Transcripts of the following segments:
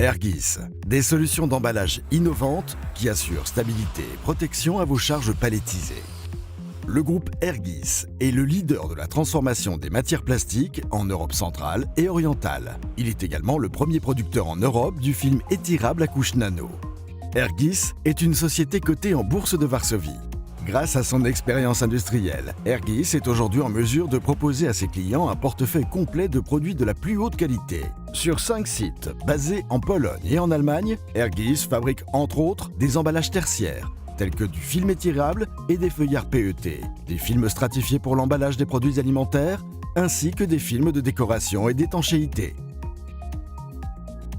Airgis, des solutions d'emballage innovantes qui assurent stabilité et protection à vos charges palettisées. Le groupe Airgis est le leader de la transformation des matières plastiques en Europe centrale et orientale. Il est également le premier producteur en Europe du film étirable à couche nano. Airgis est une société cotée en bourse de Varsovie. Grâce à son expérience industrielle, Airgis est aujourd'hui en mesure de proposer à ses clients un portefeuille complet de produits de la plus haute qualité. Sur 5 sites basés en Pologne et en Allemagne, Airgis fabrique entre autres des emballages tertiaires, tels que du film étirable et des feuillards PET, des films stratifiés pour l'emballage des produits alimentaires, ainsi que des films de décoration et d'étanchéité.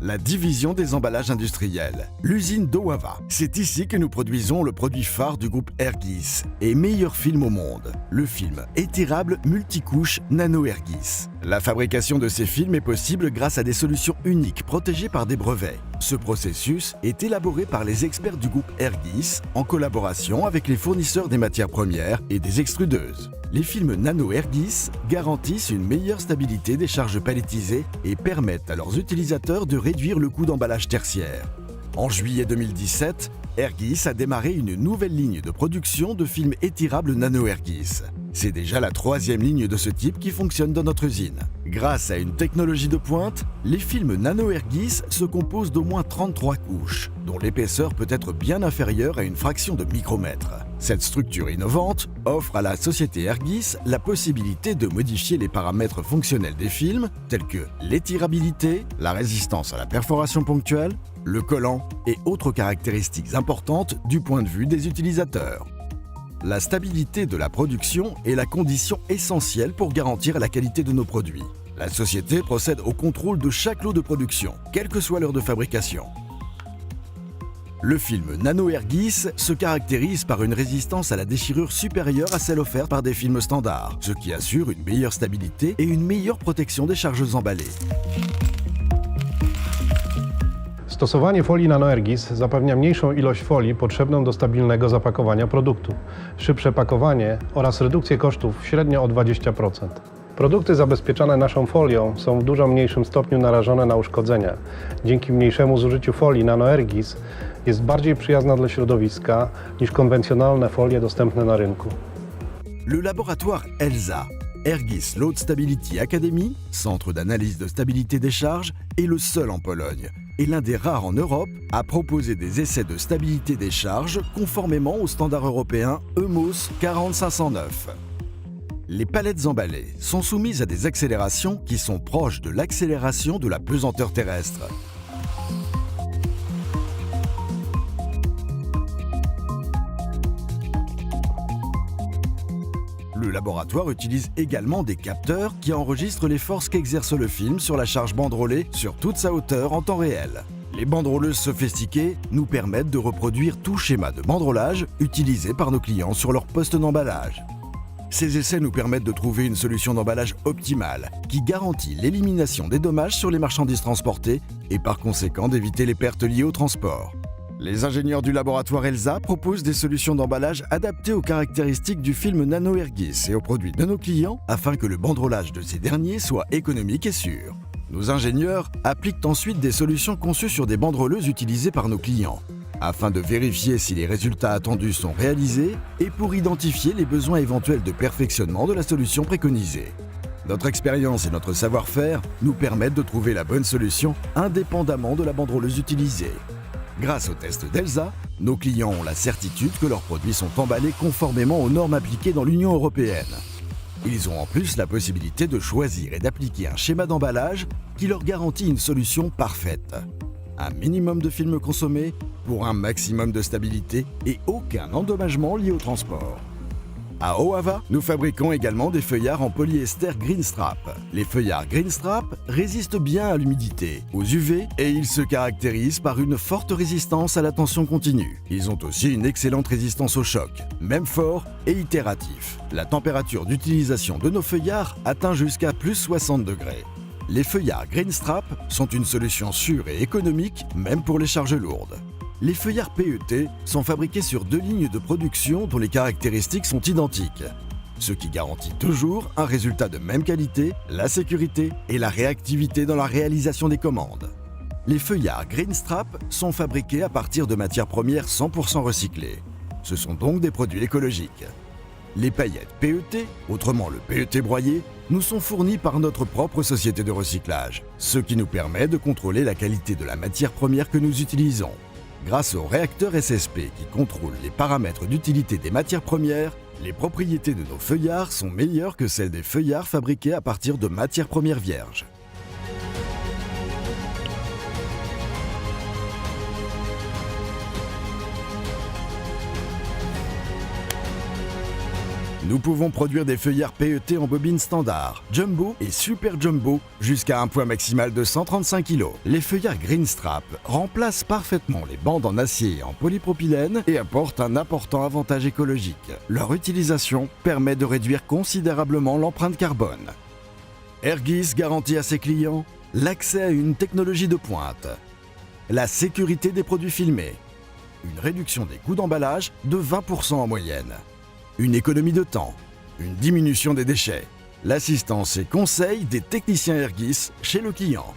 La division des emballages industriels, l'usine d'Oawa. C'est ici que nous produisons le produit phare du groupe Airgis et meilleur film au monde, le film étirable multicouche Nano Airgis. La fabrication de ces films est possible grâce à des solutions uniques protégées par des brevets. Ce processus est élaboré par les experts du groupe Airgis en collaboration avec les fournisseurs des matières premières et des extrudeuses. Les films Nano Airgis garantissent une meilleure stabilité des charges palettisées et permettent à leurs utilisateurs de réduire le coût d'emballage tertiaire. En juillet 2017, Airgis a démarré une nouvelle ligne de production de films étirables Nano Airgis. C'est déjà la 3e ligne de ce type qui fonctionne dans notre usine. Grâce à une technologie de pointe, les films Nano Airgis se composent d'au moins 33 couches, dont l'épaisseur peut être bien inférieure à une fraction de micromètre. Cette structure innovante offre à la société Airgis la possibilité de modifier les paramètres fonctionnels des films, tels que l'étirabilité, la résistance à la perforation ponctuelle, le collant et autres caractéristiques importantes du point de vue des utilisateurs. La stabilité de la production est la condition essentielle pour garantir la qualité de nos produits. La société procède au contrôle de chaque lot de production, quelle que soit l'heure de fabrication. Le film Nano Airgis se caractérise par une résistance à la déchirure supérieure à celle offerte par des films standards, ce qui assure une meilleure stabilité et une meilleure protection des charges emballées. Stosowanie folii Nano Airgis zapewnia mniejszą ilość folii potrzebną do stabilnego zapakowania produktu, szybsze pakowanie oraz redukcję kosztów średnio o 20%. Produkty zabezpieczane naszą folią są w dużo mniejszym stopniu narażone na uszkodzenia. Dzięki mniejszemu zużyciu folii Nano Airgis jest bardziej przyjazna dla środowiska niż konwencjonalne folie dostępne na rynku. Le laboratoire ELSA, Airgis Load Stability Academy, centre d'analyse de stabilité des charges, est le seul en Pologne et l'un des rares en Europe à proposer des essais de stabilité des charges conformément au standard européen EMOS 40509. Les palettes emballées sont soumises à des accélérations qui sont proches de l'accélération de la pesanteur terrestre. Le laboratoire utilise également des capteurs qui enregistrent les forces qu'exerce le film sur la charge banderolée sur toute sa hauteur en temps réel. Les banderoleuses sophistiquées nous permettent de reproduire tout schéma de banderolage utilisé par nos clients sur leur poste d'emballage. Ces essais nous permettent de trouver une solution d'emballage optimale qui garantit l'élimination des dommages sur les marchandises transportées et par conséquent d'éviter les pertes liées au transport. Les ingénieurs du laboratoire ELSA proposent des solutions d'emballage adaptées aux caractéristiques du film Nano Airgis et aux produits de nos clients afin que le banderolage de ces derniers soit économique et sûr. Nos ingénieurs appliquent ensuite des solutions conçues sur des banderoleuses utilisées par nos clients afin de vérifier si les résultats attendus sont réalisés et pour identifier les besoins éventuels de perfectionnement de la solution préconisée. Notre expérience et notre savoir-faire nous permettent de trouver la bonne solution indépendamment de la banderoleuse utilisée. Grâce aux tests d'ELSA, nos clients ont la certitude que leurs produits sont emballés conformément aux normes appliquées dans l'Union européenne. Ils ont en plus la possibilité de choisir et d'appliquer un schéma d'emballage qui leur garantit une solution parfaite. Un minimum de film consommé pour un maximum de stabilité et aucun endommagement lié au transport. À Oawa, nous fabriquons également des feuillards en polyester Greenstrap. Les feuillards Greenstrap résistent bien à l'humidité, aux UV et ils se caractérisent par une forte résistance à la tension continue. Ils ont aussi une excellente résistance au choc, même fort et itératif. La température d'utilisation de nos feuillards atteint jusqu'à plus 60 degrés. Les feuillards Greenstrap sont une solution sûre et économique, même pour les charges lourdes. Les feuillards PET sont fabriqués sur 2 lignes de production dont les caractéristiques sont identiques, ce qui garantit toujours un résultat de même qualité, la sécurité et la réactivité dans la réalisation des commandes. Les feuillards Greenstrap sont fabriqués à partir de matières premières 100% recyclées. Ce sont donc des produits écologiques. Les paillettes PET, autrement le PET broyé, nous sont fournis par notre propre société de recyclage, ce qui nous permet de contrôler la qualité de la matière première que nous utilisons. Grâce au réacteur SSP qui contrôle les paramètres d'utilité des matières premières, les propriétés de nos feuillards sont meilleures que celles des feuillards fabriqués à partir de matières premières vierges. Nous pouvons produire des feuillards PET en bobine standard, jumbo et super jumbo jusqu'à un poids maximal de 135 kg. Les feuillards Greenstrap remplacent parfaitement les bandes en acier et en polypropylène et apportent un important avantage écologique. Leur utilisation permet de réduire considérablement l'empreinte carbone. Airgis garantit à ses clients l'accès à une technologie de pointe, la sécurité des produits filmés, une réduction des coûts d'emballage de 20% en moyenne, une économie de temps, une diminution des déchets, l'assistance et conseil des techniciens Airgis chez le client.